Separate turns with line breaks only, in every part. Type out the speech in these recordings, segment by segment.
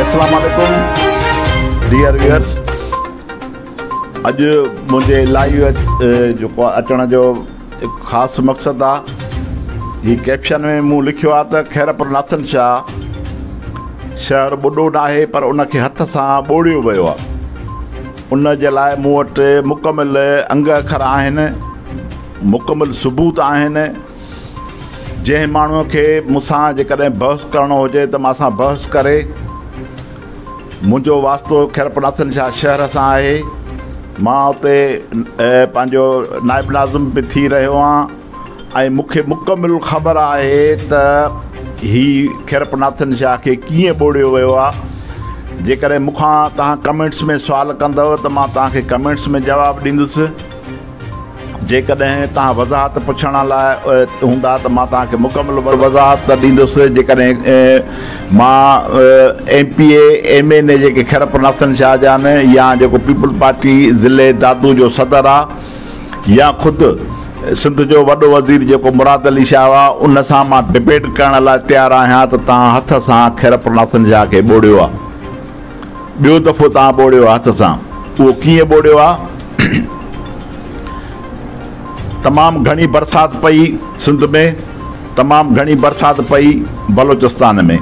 अस्सलाम वालेकुम dear viewers. अॼु मुंहिंजे लाइव जेको अचण जो हिकु ख़ासि मक़सदु आहे। हीअ कैप्शन में मूं लिखियो आहे त खैरपुर नाथन शाह शहर ॿुॾो न आहे पर उनखे हथ सां ॿोड़ियो वियो आहे। उन जे लाइ मूं वटि मुकमिल अंग अखर आहिनि, मुकमिल सबूत आहिनि। जंहिं माण्हूअ खे मूंसां जेकॾहिं बहस करणो हुजे त मां सां बहस करे। मुंहिंजो वास्तो खैरपुर नाथन शाह शहर सां आहे। मां उते पंहिंजो नाइब नाज़िम बि थी रहियो आहियां ऐं मूंखे मुकमिल ख़बर आहे त हीअ खैरपुर नाथन शाह खे कीअं ॿोड़ियो वियो आहे। जेकॾहिं मूंखां तव्हां कमेंट्स में सुवाल कंदव त मां तव्हांखे कमेंट्स में जवाबु ॾींदुसि। जेकॾहिं तव्हां वज़ाहत पुछण लाइ हूंदा त मां तव्हांखे मुकमिल वज़ाहत ॾींदुसि। जेकॾहिं मां MPA MNA जेके खैरपुर नाथन शाह जा आहिनि या जेको पीपल पार्टी ज़िले दादू जो सदर आहे या ख़ुदि सिंध जो वॾो वज़ीर जेको मुराद अली शाह आहे उन सां मां डिबेट करण लाइ तयारु आहियां त तव्हां हथ सां खैरपुर नाथन शाह खे ॿोड़ियो आहे। ॿियो दफ़ो तव्हां ॿोड़ियो आहे हथ सां। उहो कीअं ॿोड़ियो आहे? तमामु घणी बरसाति पई सिंध में, तमामु घणी बरसाति पई बलोचिस्तान में।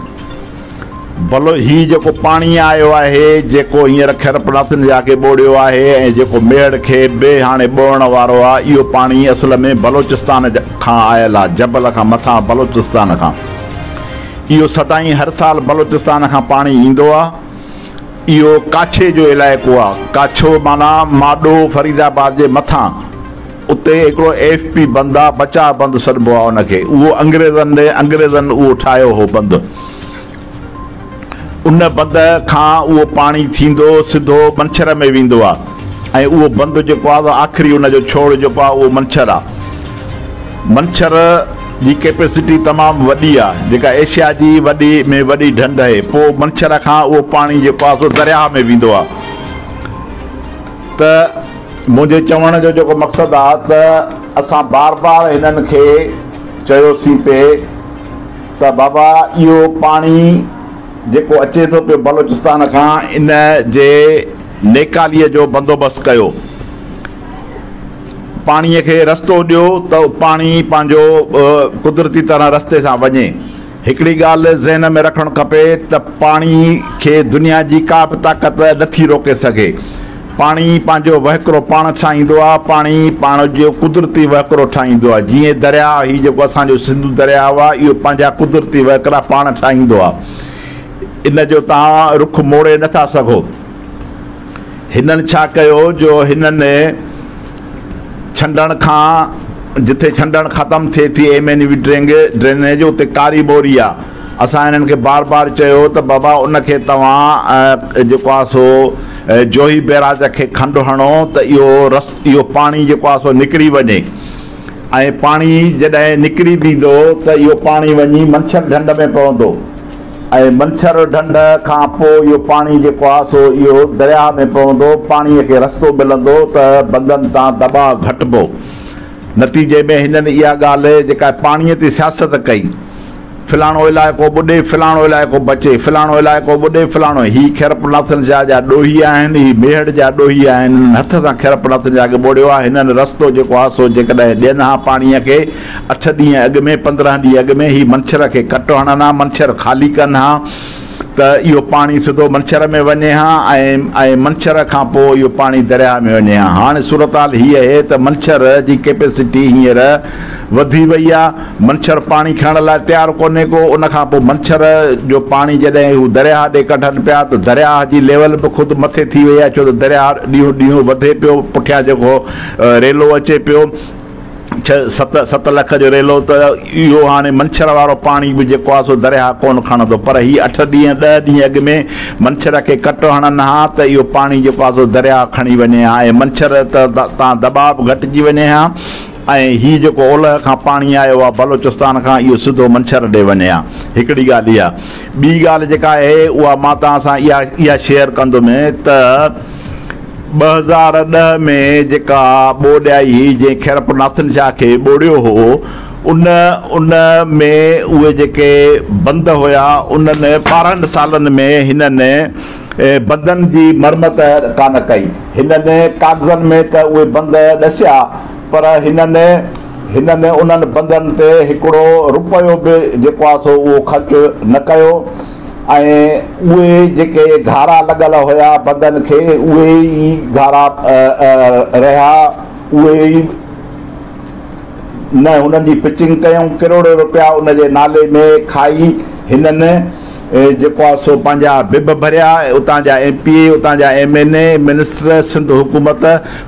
हीउ जेको पाणी आयो आहे जेको हींअर खैरपुर नाथन शाह खे ॿोड़ियो आहे ऐं जेको मेड़ खे ॿिए हाणे ॿोड़ण वारो आहे, इहो पाणी असल में बलोचिस्तान खां आयल आहे, जबल खां मथां बलोचिस्तान खां। इहो सदाईं हर साल बलोचिस्तान खां पाणी ईंदो आहे। इहो काछे जो इलाइक़ो आहे। काछो माना माडो फरीदाबाद जे मथां उते हिकिड़ो AFP बंद आहे, बचाव बंदि सॾिबो आहे उनखे। उहो अंग्रेज़नि उहो ठाहियो हो बंदि। उन बंद खां उहो पाणी थींदो सिधो मंछर में वेंदो आहे ऐं उहो बंदि जेको आहे आख़िरी उनजो छोड़ जेको आहे उहो मंछर आहे। मंछर जी कैपेसिटी तमामु वॾी आहे, जेका एशिया जी वॾी ढंढ आहे। पोइ मंछर खां उहो पाणी जेको आहे सो दरिया में वेंदो आहे। त मुंहिंजे चवण जो जेको मक़सदु आहे त असां बार बार हिननि खे चयोसीं पिए त बाबा इहो पाणी जेको अचे थो पियो बलोचिस्तान खां, इन जे नेकालीअ जो बंदोबस्तु कयो। पाणीअ खे रस्तो ॾियो त पाणी पंहिंजो कुदरती तरह रस्ते सां वञे। हिकिड़ी ॻाल्हि ज़हन में रखणु खपे त पाणी खे दुनिया जी का बि ताक़त नथी रोके सघे। पाणी पंहिंजो वहिकिरो पाण ठाहींदो आहे, पाणी पाण जो कुदरती वहिकिरो ठाहींदो आहे। जीअं दरिया हीउ जेको असांजो सिंधु दरियाव आहे, इहो पंहिंजा कुदरती वहिकिरा पाण ठाहींदो आहे। इन जो तव्हां रुख मोड़े नथा सघो। हिननि छा कयो जो हिननि छंडण खां जिथे छंडण ख़तमु थिए थी MNV ड्रेनेज उते कारी बोरी आहे। असां हिननि खे बार बार चयो त बाबा उनखे तव्हां जेको आहे सो जोही बैराज खे खंडु हणो त इहो पाणी जेको आहे सो निकिरी वञे। ऐं पाणी जॾहिं निकिरी वेंदो त इहो पाणी वञी मंछर ढंढ में पवंदो ऐं मंछर ढंढ खां पोइ इहो पाणी जेको आहे सो इहो दरिया में पवंदो। पाणीअ खे रस्तो मिलंदो त बंदनि तां दबाव घटिबो। नतीजे में हिननि इहा ॻाल्हि जेका पाणीअ ते सियासत कई, फलाणो इलाइक़ो ॿुॾे फलाणो इलाइक़ो बचे, फलाणो इलाइक़ो ॿुॾे फलाणो। हीअ खैरपुर नाथन शाह जा ॾोही आहिनि, हीअ मेहड़ जा ॾोही आहिनि। हथ सां खैरपुर नाथन शाह खे ॿोड़ियो आहे। हिननि रस्तो जेको आहे सो जेकॾहिं ॾियनि हा पाणीअ खे 8 ॾींहं अॻु में 15 ॾींहं अॻु में हीअ मंछर खे कटु हणनि हा, मंछर ख़ाली कनि हा त इहो पाणी सिधो मंछर में वञे हा ऐं मंछर खां पोइ इहो पाणी दरिया में वञे हा। हाणे सूरत हाल हीअ आहे त मंछर जी कैपेसिटी हींअर वधी वई आहे। मंछर पाणी खणण लाइ तयारु कोन्हे को। उनखां पोइ मंछर जो पाणी जॾहिं हू दरिया ॾे कढनि पिया त दरिया जी लेवल बि ख़ुदि मथे थी वई आहे, छो त दरिया ॾींहों ॾींहों वधे पियो। पुठियां जेको रेलो अचे पियो 6-7 लख जो रेलो, त इहो हाणे मंछर वारो पाणी बि जेको आहे सो दरिया कोन खणंदो। पर हीअ 8 ॾींहं 10 ॾींहं अॻु में मंछर खे कटु हणनि हा त इहो पाणी जेको आहे सो दरिया खणी वञे हा ऐं मंछर तां दबाव घटिजी वञे हा। ऐं हीअ जेको ओलह खां पाणी आयो आहे बलोचिस्तान खां, इहो सिधो मंछर ॾे वञे हा। हिकिड़ी ॻाल्हि इहा। ॿी ॻाल्हि जेका आहे उहा मां तव्हां सां इहा शेयर कंदुमि त 2010 में जेका ॿोॾियाई जंहिं खैरपुर नाथन शाह खे ॿोड़ियो हो, उन में उहे जेके बंद हुया उन्हनि 12 सालनि में हिननि बंदनि जी मरमत कान कई। हिननि कागज़नि में त उहे बंद ॾसिया पर हिननि उन्हनि बंदनि ते हिकिड़ो रुपयो बि जेको आहे सो उहो ख़र्च न कयो ऐं उहे जेके घारा लॻल हुया बंदनि खे उहे ई घारा रहिया, उहे ई न हुननि जी पिचिंग कयूं। करोड़ो रुपया उन जे नाले में खाई हिननि जेको आहे सो पंहिंजा बिब भरिया, उतां जा MP, उतां जा MNA मिनिस्टर सिंध हुकूमत,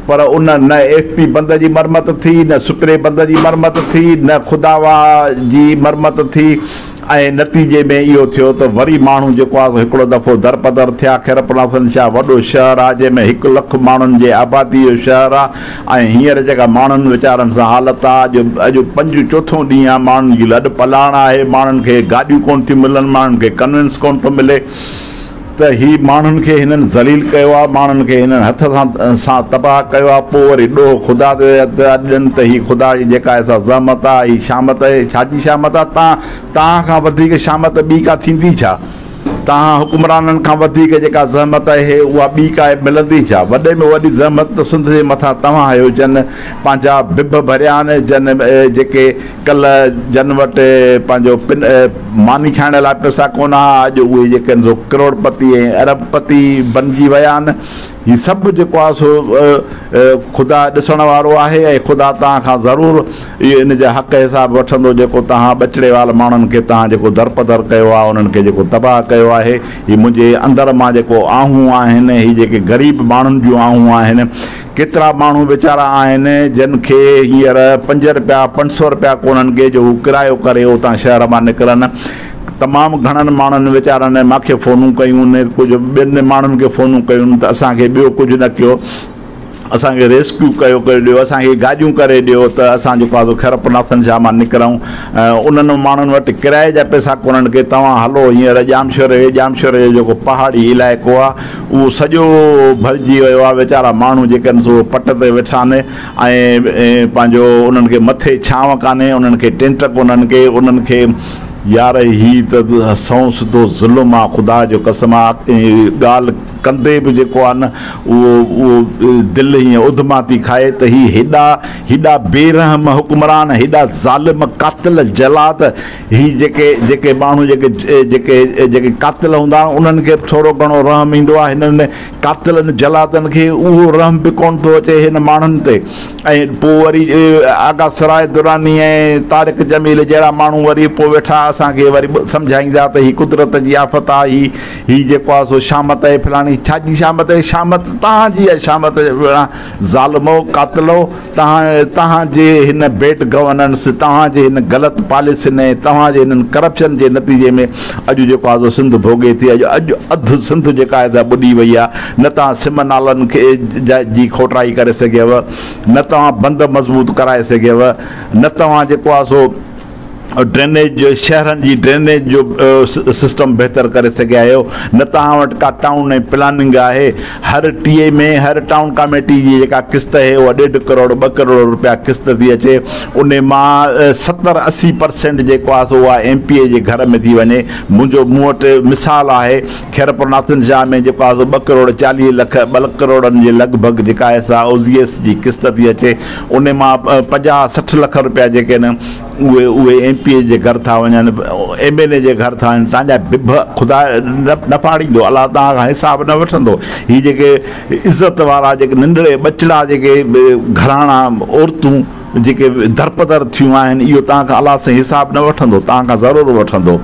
पर उन न FP बंद जी मरमत थी, न सुपरे बंद जी मरमत थी, न खुदावा जी मरमत थी ऐं नतीजे में इहो थियो त वरी माण्हू जेको आहे हिकिड़ो दफ़ो दरपदर थिया। खैरपुर शाह वॾो शहरु आहे जंहिंमें 1 लख माण्हुनि जे आबादी जो शहरु आहे ऐं हींअर जेका माण्हुनि वीचारनि सां हालत आहे, अॼु 5-4 ॾींहं आहे, माण्हुनि जी लॾ पलाण आहे, माण्हुनि खे गाॾियूं कोन थियूं मिलनि, माण्हुनि खे कन्वेंस कोन थो मिले। त ही माण्हुनि खे हिननि ज़लील कयो आहे, माण्हुनि खे हिननि हथ सां तबाह कयो आहे। पोइ वरी ॾोह ख़ुदा ते ॾियनि त ही ख़ुदा जी जेका आहे सा ज़हमत आहे, ही शामत आहे। छाजी शामत आहे? तव्हां खां वधीक शामत ॿी का थींदी छा? तव्हां हुकुमराननि खां वधीक जेका ज़हमत आहे उहा ॿी का मिलंदी छा? वॾे में वॾी ज़हमत त सिंध जे मथां तव्हां आहियो, जन पंहिंजा बिब भरिया आहिनि, जन जेके कल्ह जन वटि पंहिंजो मानी खाइण लाइ पैसा कोन हुआ, अॼु उहे जेके आहिनि सो करोड़पति ऐं अरबपति बणिजी विया आहिनि। हीउ सभु जेको आहे सो ख़ुदा ॾिसण वारो आहे ऐं ख़ुदा तव्हां खां ज़रूरु इहो इन जा हक़ हिसाब वठंदो, जेको तव्हां ॿचिड़े वारा माण्हुनि खे तव्हां जेको दरपदर कयो आहे, उन्हनि खे जेको तबाह कयो आहे। हीउ मुंहिंजे अंदर मां जेको आहूं आहिनि, हीअ जेके ग़रीब माण्हुनि जूं आहूं आहिनि। केतिरा माण्हू वीचारा आहिनि जिन खे हींअर 5 रुपया 500 रुपया कोन्हनि के जो हू किरायो करे उतां शहर मां निकिरनि। तमामु घणनि माण्हुनि वीचारनि मूंखे फ़ोनूं कयूं, कुझु ॿियनि माण्हुनि खे फ़ोनूं कयूं त असांखे ॿियो कुझु न कयो, असांखे रेस्क्यू कयो ॾियो, असांखे गाॾियूं करे ॾियो त असां जेको आहे खैरपुर शाह मां निकिरूं। उन्हनि माण्हुनि वटि किराए जा पैसा कोन्हनि के तव्हां हलो हींअर जामशोर जो जेको पहाड़ी इलाइक़ो आहे उहो सॼो भरिजी वियो आहे। वीचारा माण्हू जेके आहिनि सो पट ते वेठा आहिनि ऐं पंहिंजो उन्हनि खे मथे छांव कान्हे, उन्हनि खे टेंट कोन्हनि के, उन्हनि खे यार ही त सौ सिधो ज़ुल्म आहे, ख़ुदा जो कसम आहे। ॻाल्हि कंदे बि जेको आहे न उहो दिलि हीअं उधमा थी खाए त ही हेॾा बेरहम हुकुमरान, हेॾा ज़ालिम कातिल जलाद, ही जेके माण्हू जेके कातिल हूंदा आहिनि उन्हनि खे थोरो घणो रहम ईंदो आहे, हिननि कातिलनि जलादनि खे उहो रहम बि कोन थो अचे हिन माण्हुनि ते। ऐं पोइ वरी आगा सराय दुरानी ऐं तारिक जमील जहिड़ा माण्हू वरी पोइ वेठा असांखे वरी सम्झाईंदा त ही कुदरत जी आफ़त आहे, ही जेको आहे सो शामत आहे फलाणी। छाजी शामत आहे? शामत तव्हांजी आहे, शामत ज़ालिमो कातिलो, तव्हांजे हिन बेट गवर्नेंस, तव्हांजे हिन ग़लति पॉलिसियुनि, तव्हांजे हिननि करप्शन जे नतीजे में अॼु जेको आहे सो सिंध भोॻे थी। अॼु अधु सिंध जेका आहे सा ॿुॾी वई आहे। न तव्हां सिम नालनि खे जी खोटाई करे सघियव, न तव्हां बंदि मज़बूत कराए सघियव, न तव्हां जेको आहे सो ड्रेनेज जो शहरनि जी ड्रेनेज जो सिस्टम बहितर करे सघिया आहियो, न तव्हां वटि का टाउन ऐं प्लानिंग आहे। हर टीए में हर टाउन कमेटी जी जेका क़िस्त आहे उहा 1.5 करोड़ 2 करोड़ रुपया क़िस्त थी अचे, उन मां 70-80% जेको आहे सो उहा MPA जे घर में थी वञे। मूं वटि मिसाल आहे खैरपुर शाह में जेको आहे सो 2 करोड़ 40 लख 2 करोड़नि जे लॻभॻि जेका आहे सा OGS जी क़िस्त थी अचे, उन मां 50-60 लख रुपया जेके आहिनि उहे MPA जे घर था वञनि, MLA जे घर था वञनि। तव्हांजा बिभ ख़ुदा न फाड़ींदो, अलाह तव्हां खां हिसाब न वठंदो। हीअ जेके इज़त वारा जेके नंढड़े बचड़ा जेके घराणा औरतूं जेके दरपदर थियूं आहिनि, इहो तव्हां खां अलाह सां हिसाब न वठंदो, तव्हां खां ज़रूरु वठंदो।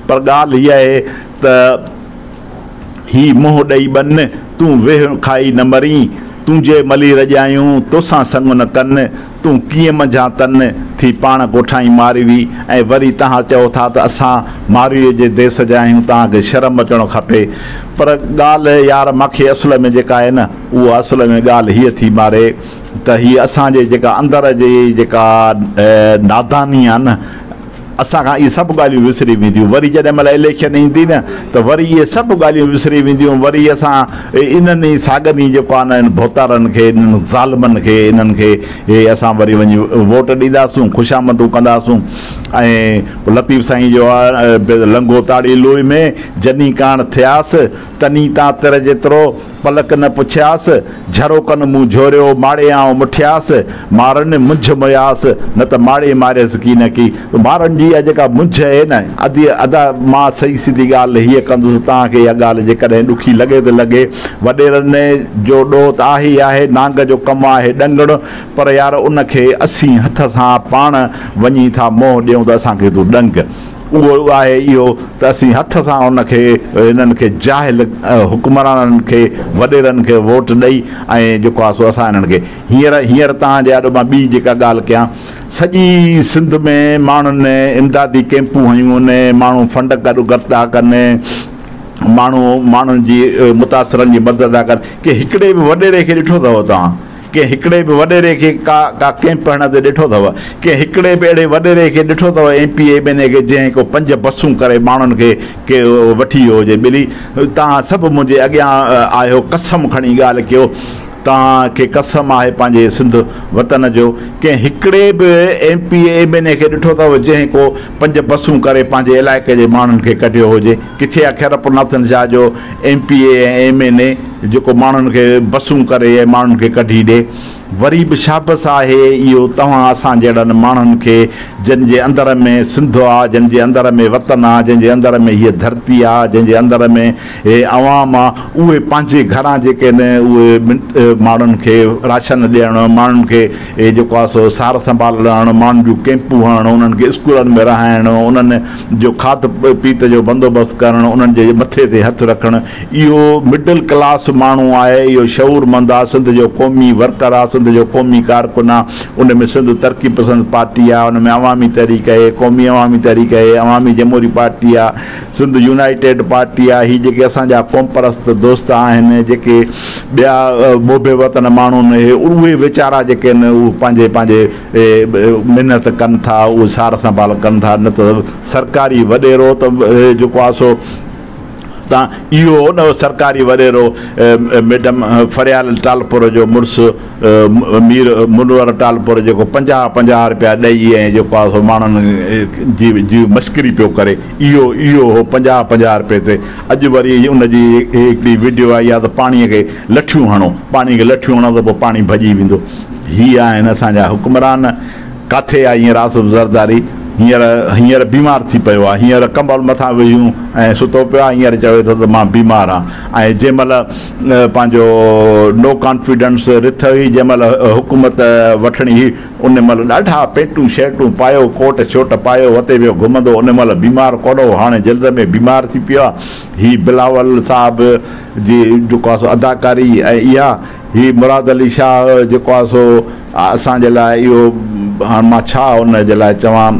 पर ॻाल्हि हीअ आहे त ही मुंहुं ॾेई बन, तूं वेह खाई न मरी, तुंहिंजे मली रॼायूं तोसां संग न कनि, तूं कीअं मंझां तन थी पाण कोठाई मारवी। ऐं वरी तव्हां चओ था त असां मारवीअ जे देश जा आहियूं, तव्हांखे शर्म अचणु खपे। पर ॻाल्हि यार मूंखे असुल में जेका आहे न उहा असुल में ॻाल्हि हीअ थी मारे त हीअ असांजे जेका अंदर जी जेका नादानी आहे न, असां खां इहे सभु ॻाल्हियूं विसरी वेंदियूं। वरी जॾहिं महिल इलेक्शन ईंदी न त वरी इहे सभु ॻाल्हियूं विसरी वेंदियूं। वरी असां इन्हनि ई सागनी जेको आहे न इन भोतारनि खे, इन्हनि ज़ालिमनि खे, इन्हनि खे असां वरी वञी वोट ॾींदासूं, ख़ुशामदूं कंदासूं। ऐं लतीफ़ साईं जो आहे लंघो ताड़ी लोही में जनी कान थियासि तनी तां तिर जेतिरो पलक न पुछियासि झरो कन मूं झोरियो माड़े आऊं मुठियासि मारनि मुंझ मुयासि न त माड़े मारियसि की न की। मारनि जी इहा जेका मुंझ आहे न अदा मां सही सिधी ॻाल्हि हीअ कंदुसि तव्हांखे। इहा ॻाल्हि जेकॾहिं ॾुखी लॻे त लॻे, वॾेरनि जो ॾोह त आहे ई आहे, नांग जो कमु आहे ॾंगणु, पर यार उनखे असीं हथ सां पाण वञी था मोह ॾियूं त असांखे तूं ॾंग। उहो आहे इहो त असीं हथ सां उनखे इन्हनि खे जाहिल हुक्मराननि खे वॾेरनि खे वोट ॾेई ऐं जेको आहे सो असां इन्हनि खे हींअर तव्हांजे ॾाढो मां ॿी जेका ॻाल्हि कयां, सॼी सिंध में माण्हुनि इमदादी कैंपूं हयूं आहिनि, माण्हू फंड गॾु कनि, माण्हुनि जी मुतासिरनि जी मदद था कनि। की हिकिड़े बि वॾेरे खे ॾिठो अथव तव्हां? के हिकिड़े बि वॾेरे खे का कैंप हण ते ॾिठो अथव? के हिकिड़े बि अहिड़े वॾेरे खे ॾिठो अथव MP MLA खे जंहिं को 5 बसूं करे माण्हुनि खे के वठी वियो हुजे? ॿिली तव्हां सभु मुंहिंजे अॻियां आहियो, कसम खणी ॻाल्हि कयो, तव्हांखे कसम आहे पंहिंजे सिंध वतन जो। कंहिं हिकिड़े बि MP MLA खे ॾिठो अथव जंहिं को 5 बसूं करे पंहिंजे इलाइक़े जे माण्हुनि खे कढियो हुजे? किथे आहे खैरपुरनाथन शाह जो MP ऐं MLA जेको माण्हुनि खे बसूं करे ऐं माण्हुनि खे कढी ॾे? वरी बि शाबस आहे इहो तव्हां असां जहिड़नि माण्हुनि खे जंहिंजे अंदर में सिंध आहे, जंहिंजे अंदर में वतन आहे, जंहिंजे अंदर में हीअ धरती आहे, जंहिंजे अंदर में हे अवाम आहे, उहे पंहिंजे घरां जेके आहिनि उहे माण्हुनि खे राशन ॾियणु, माण्हुनि खे जेको आहे सो सार संभाल ॾियणु, माण्हुनि जूं कैंपूं हणणु, उन्हनि खे स्कूलनि में रहाइणु, उन्हनि जो खाध पीत जो बंदोबस्तु करणु, उन्हनि जे मथे ते हथु रखणु, इहो मिडल क्लास माण्हू आहे, इहो शऊरमंद आहे, सिंध जो क़ौमी वर्कर आहे, सिंध जो क़ौमी कारकुन आहे। उन में सिंध तरक़ी पसंद पार्टी आहे, उन में अवामी तहरीक आहे, क़ौमी अवामी तहरीक आहे, अवामी जमहूरी पार्टी आहे, सिंध यूनाइटेड पार्टी आहे। हीअ जेके असांजा क़ौम परस्त दोस्त आहिनि, जेके ॿिया मोबे वतन माण्हू आहिनि, उहे वीचारा जेके आहिनि उहे पंहिंजे महिनत कनि था, उहे सार संभाल कनि था। न त सरकारी वॾेरो त जेको आहे सो तव्हां इहो न सरकारी वॾेरो मैडम फरियाल टालपुर जो मुड़ुसु मीर मुनवर टालपुर जेको 50-50 रुपया ॾेई ऐं जेको आहे सो माण्हुनि जी मस्करी पियो करे, इहो हो 50-50 रुपए ते। अॼु वरी उनजी हिकिड़ी वीडियो आई आहे त पाणीअ खे लठियूं हणो, पाणी खे लठियूं हणो त पोइ पाणी भॼी वेंदो। हीअ आहिनि असांजा हुक्मरान। किथे आहे हींअर आसिफ़ ज़रदारी? हींअर बीमार थी पियो आहे, हींअर कंबल मथां विझूं ऐं सुतो पियो आहे, हींअर चवे थो त मां बीमार आहियां। ऐं जंहिं महिल पंहिंजो नो कॉन्फिडेंस रिथ हुई, जंहिं महिल हुकूमत वठणी हुई, उन महिल ॾाढा पेंटूं शर्टूं पायो, कोट शोट पायो, वते वियो घुमंदो, उन महिल बीमार कोन्हो, हाणे जल्द में बीमार थी पियो आहे। हीअ बिलावल साहब जी जेको आहे सो अदाकारी ऐं इहा ही मुराद अली शाह जेको आहे सो असांजे लाइ इहो हाणे मां छा उन जे लाइ चवां,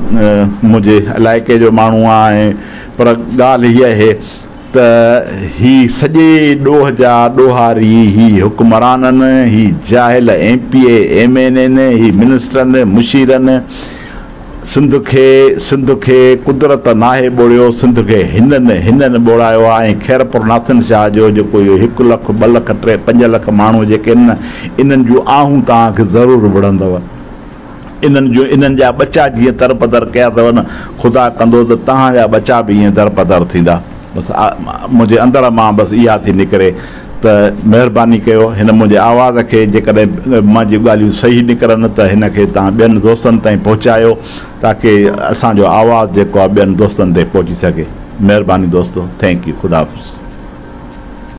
मुंहिंजे इलाइक़े जो माण्हू आहे। पर ॻाल्हि हीअ आहे त ही सॼे ॾोह जा ॾोहारी ही हुक्मराननि, ही जाहिल MP MLA, ही मिनिस्टरनि मुशीरनि। सिंध खे कुदरत नाहे ॿोड़ियो, सिंध खे हिननि ॿोड़ायो आहे। ऐं खैरपुरनाथन शाह जो जेको इहो 1 लख 2 लख 3 5 लख माण्हू जेके आहिनि, इन्हनि जूं आहूं तव्हांखे ज़रूरु वणंदव। इन्हनि जा बचा जीअं दरपदर कया अथव न, ख़ुदा कंदो त तव्हांजा बचा बि ईअं दरपदर थींदा। बसि मुंहिंजे अंदर मां बसि इहा थी निकिरे त महिरबानी कयो हिन मुंहिंजे आवाज़ खे, जेकॾहिं मुंहिंजी ॻाल्हियूं सही निकिरनि त हिन खे तव्हां ॿियनि दोस्तनि ताईं पहुचायो, ताकी असांजो आवाज़ु जेको आहे ॿियनि दोस्तनि ते पहुची सघे। महिरबानी दोस्तो, थैंक यू, ख़ुदा हाफ़िज़।